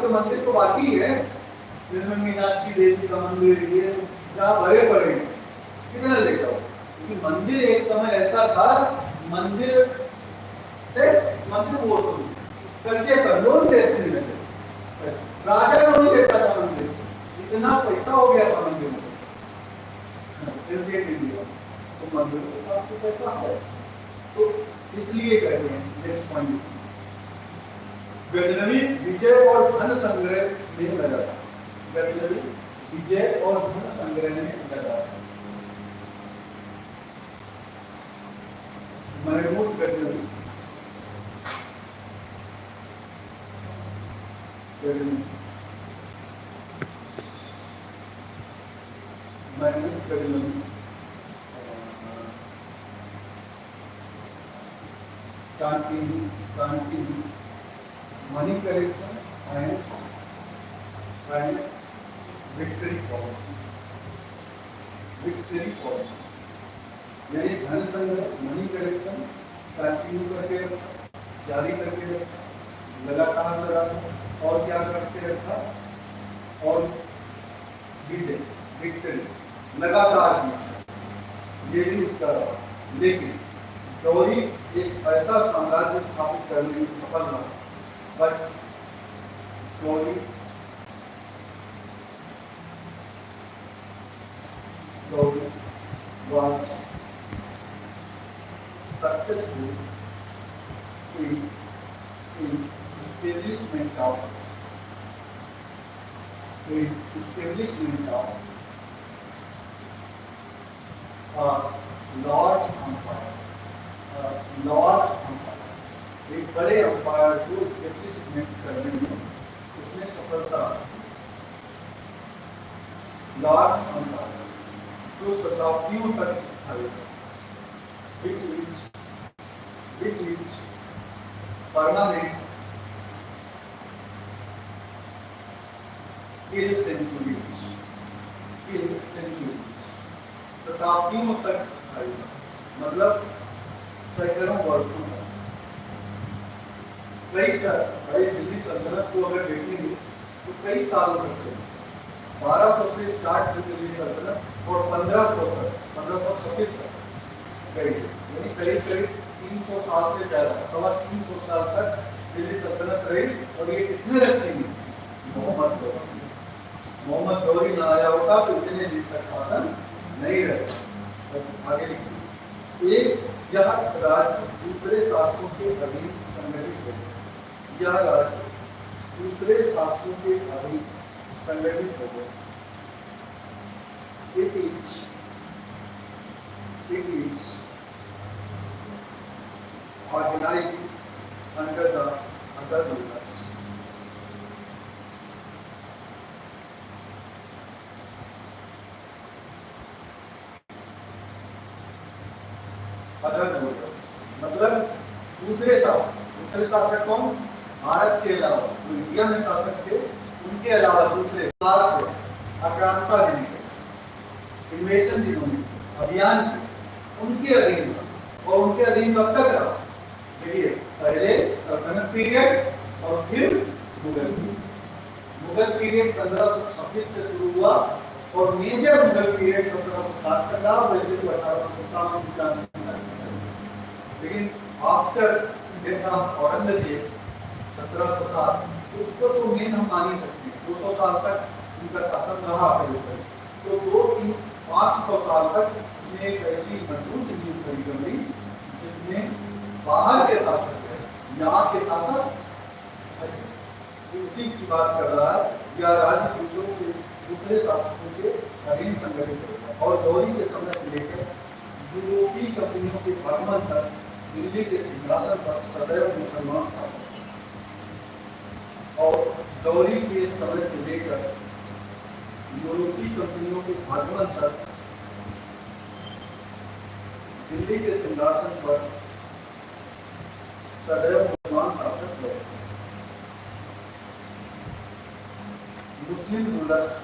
के मंदिर तो बाकी है, जिनमें मीनाक्षी देवी का मंदिर ये जहाँ भरे पड़े हैं, कितना लेकर आओ। क्योंकि मंदिर एक समय ऐसा था, मंदिर टैक्स मंदिर वो कर्जे पर लोन देते लगे, राजा को नहीं देता था मंदिर, इतना पैसा हो गया था मंदिर में इंडिया, तो मंदिर के पास तो पैसा है, तो इसलिए कहते हैं। नेक्स्ट पॉइंट, गजनवी विजय और धन संग्रह में लगा था। गजनवी विजय और धन संग्रह में लगा था। Mahmood Ghaznavi, Mahmood Ghaznavi Chanting money collection and victory policy. Victory policy यानी धन संग्रह, मनी कलेक्शन कंटिन्यू करके रखा, जारी करके रखा, लगातार लगा, और क्या करके रखा, और विजय विक्ट्री लगातार किया, ये भी उसका रहा। लेकिन गौरी एक ऐसा साम्राज्य स्थापित करने में सफल रहा, but Gauri was successful in establishment of a large empire, एक बड़े अंपायर को एस्टेब्लिशमेंट करने में उसने सफलता हासिल की। लार्ज अंपायर जो शताब्दियों तक स्थायी है, which is permanent till centuries, शताब्दियों तक स्थायी है, मतलब सैकड़ों वर्षों तक। कई साल, भाई दिल्ली सल्तनत को अगर देखेंगे तो कई सालों तक चली। 1200 से स्टार्ट हुई दिल्ली सल्तनत और 1500 तक, 1526 तक गई, यानी करीब करीब 300 साल से ज्यादा, 325 साल तक दिल्ली सल्तनत रही। और ये किसने रखेंगे? मोहम्मद गौरी ना आया होता तो इतने दिन तक शासन नहीं रहता। आगे लिखिए, एक यह राज्य दूसरे शासकों के अधीन संगठित हो गया। यह राज्य दूसरे शासकों के अधीन संगठित हो गया। It is organized under the other rulers. Other rulers मतलब दूसरे शासक कौन? भारत के अलावा जो इंडिया में शासक थे उनके अलावा दूसरे बाहर से आक्रांता जिन्हें इन्वेशन जिन्होंने अभियान किया उनके अधीन, और उनके अधीन कब तक रहा? देखिए, पहले सल्तनत पीरियड और फिर मुगल पीरियड 1526 से शुरू हुआ और मेजर मुगल पीरियड 1707 तक रहा। वैसे तो 1857 लेकिन आफ्टर डेथ ऑफ औरंगजेब 1707 तो उसको तो मेन हम मान ही सकते हैं। 200 साल तक उनका शासन रहा है, तो 2-3-500 साल तक उसने एक ऐसी मजबूत नींव खड़ी कर ली जिसमें बाहर के शासक है, यहाँ के शासक उसी की बात कर रहा है। या राज्य दूसरे शासकों के अधीन संगठित होगा। और गौरी के समय से लेकर यूरोपीय कंपनियों के आगमन तक दिल्ली के सिंहासन पर सदैव मुसलमान शासक, और गौरी के समय से लेकर यूरोपीय कंपनियों के आगमन तक दिल्ली के सिंहासन पर सदैव मुसलमान शासक रहे। मुस्लिम रूलर्स